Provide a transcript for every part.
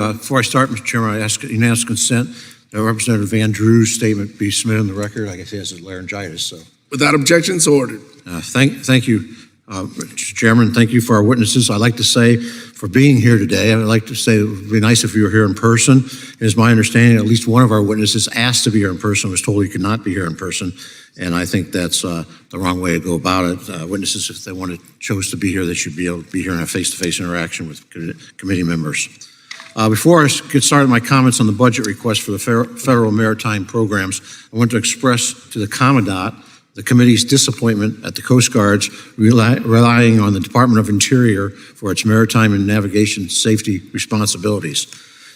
Before I start, Mr. Chairman, I ask unanimous consent that Representative Van Drew's statement be submitted on the record. I guess he has laryngitis, so. Without objection, so ordered. Thank you, Mr. Chairman. Thank you for our witnesses. I'd like to say for being here today, I would like to say it would be nice if you were here in person. It is my understanding at least one of our witnesses asked to be here in person, was told he could not be here in person, and I think that's the wrong way to go about it. Witnesses, if they chose to be here, they should be able to be here and have face-to-face interaction with committee members. Before I get started my comments on the budget request for the federal maritime programs, I want to express to the Commandant the committee's disappointment at the Coast Guard's relying on the Department of Interior for its maritime and navigation safety responsibilities.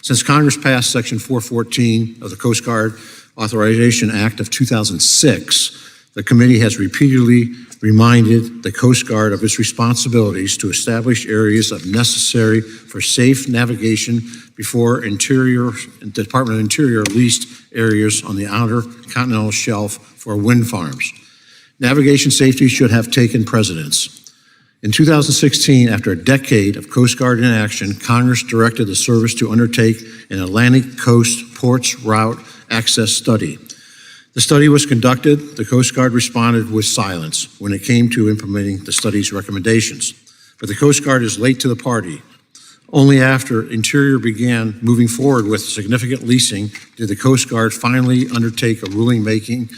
Since Congress passed Section 414 of the Coast Guard Authorization Act of 2006, the committee has repeatedly reminded the Coast Guard of its responsibilities to establish areas of necessary for safe navigation before the Department of Interior leased areas on the outer continental shelf for wind farms. Navigation safety should have taken precedence. In 2016, after a decade of Coast Guard inaction, Congress directed the service to undertake an Atlantic Coast Ports Route Access Study. The study was conducted. The Coast Guard responded with silence when it came to implementing the study's recommendations. But the Coast Guard is late to the party. Only after Interior began moving forward with significant leasing did the Coast Guard finally undertake a ruling-making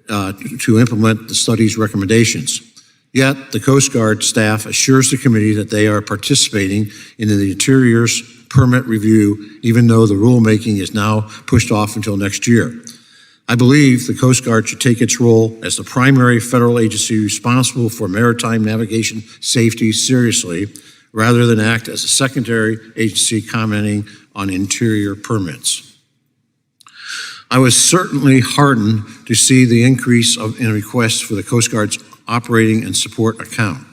to implement the study's recommendations. Yet, the Coast Guard staff assures the committee that they are participating in the Interior's permit review, even though the rulemaking is now pushed off until next year. I believe the Coast Guard should take its role as the primary federal agency responsible for maritime navigation safety seriously, rather than act as a secondary agency commenting on Interior permits. I was certainly heartened to see the increase in requests for the Coast Guard's operating and support account.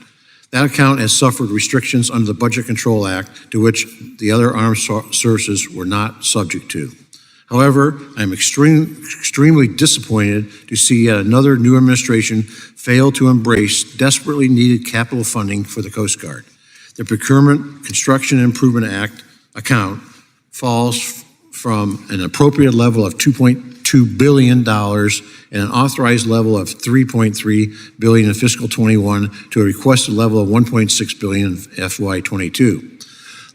That account has suffered restrictions under the Budget Control Act to which the other armed services were not subject to. However, I'm extremely disappointed to see yet another new administration fail to embrace desperately needed capital funding for the Coast Guard. The Procurement Construction Improvement Act account falls from an appropriate level of $2.2 billion and an authorized level of $3.3 billion in fiscal 21 to a requested level of $1.6 billion in FY22.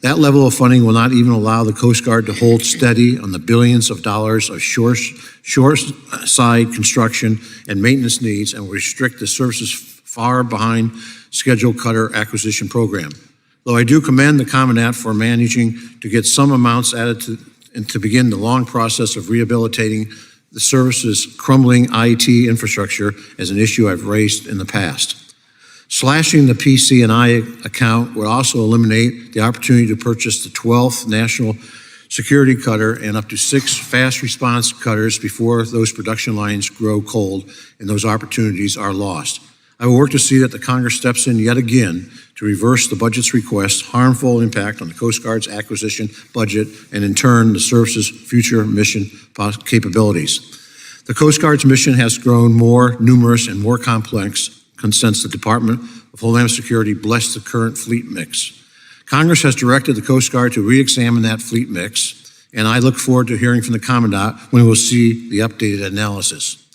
That level of funding will not even allow the Coast Guard to hold steady on the billions of dollars of shoreside construction and maintenance needs, and will restrict the service's far behind scheduled cutter acquisition program. Though I do commend the Commandant for managing to get some amounts added to begin the long process of rehabilitating the service's crumbling IT infrastructure as an issue I've raised in the past. Slashing the PC&I account would also eliminate the opportunity to purchase the 12th National Security Cutter and up to 6 fast response cutters before those production lines grow cold and those opportunities are lost. I will work to see that the Congress steps in yet again to reverse the budget's request, harmful impact on the Coast Guard's acquisition budget, and in turn, the service's future mission capabilities. The Coast Guard's mission has grown more numerous and more complex since the Department of Homeland Security blessed the current fleet mix. Congress has directed the Coast Guard to re-examine that fleet mix, and I look forward to hearing from the Commandant when we'll see the updated analysis.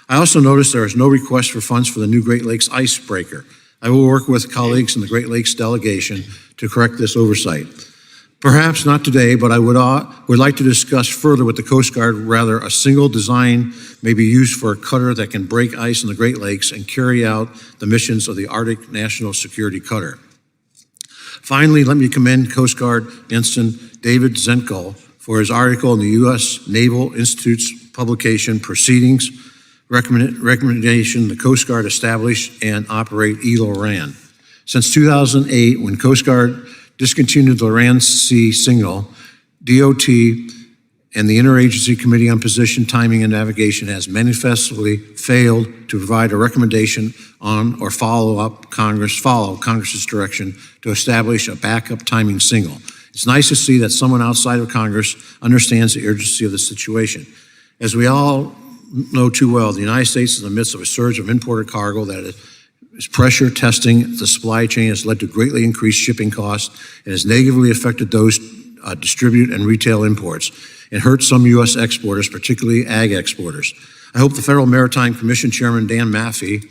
I also noticed there is no request for funds for the new Great Lakes icebreaker. I will work with colleagues in the Great Lakes delegation to correct this oversight. Perhaps not today, but I would like to discuss further with the Coast Guard whether a single design may be used for a cutter that can break ice in the Great Lakes and carry out the missions of the Arctic National Security Cutter. Finally, let me commend Coast Guard Ensign David Zenkel for his article in the U.S. Naval Institute's publication, Proceedings, Recommendation the Coast Guard establish and operate ELORAN. Since 2008, when Coast Guard discontinued the LORAN C signal, DOT and the Interagency Committee on Position, Timing, and Navigation has manifestly failed to provide a recommendation on or follow Congress's direction to establish a backup timing signal. It's nice to see that someone outside of Congress understands the urgency of the situation. As we all know too well, the United States is in the midst of a surge of imported cargo that is pressure testing the supply chain has led to greatly increased shipping costs and has negatively affected those distribute and retail imports. It hurts some U.S. exporters, particularly ag exporters. I hope the Federal Maritime Commission Chairman Dan Maffei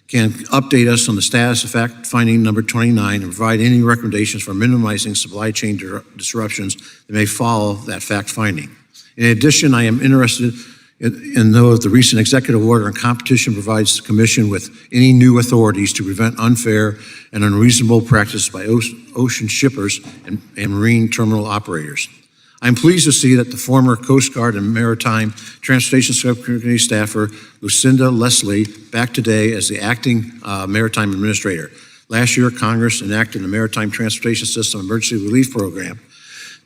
can update us on the status of fact finding number 29 and provide any recommendations for minimizing supply chain disruptions that may follow that fact finding. In addition, I am interested in though the recent executive order on competition provides the Commission with any new authorities to prevent unfair and unreasonable practice by ocean shippers and marine terminal operators. I'm pleased to see that the former Coast Guard and Maritime Transportation Subcommittee staffer, Lucinda Leslie, back today as the acting Maritime Administrator. Last year, Congress enacted the Maritime Transportation System Emergency Relief Program.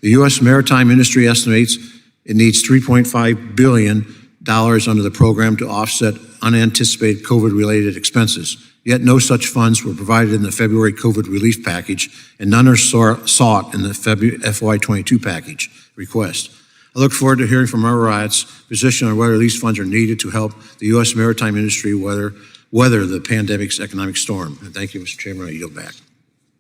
The U.S. maritime industry estimates it needs $3.5 billion under the program to offset unanticipated COVID-related expenses. Yet no such funds were provided in the February COVID relief package, and none are sought in the FY22 package request. I look forward to hearing from our RIAT's position on whether these funds are needed to help the U.S. maritime industry weather the pandemic's economic storm. And thank you, Mr. Chairman. I yield back.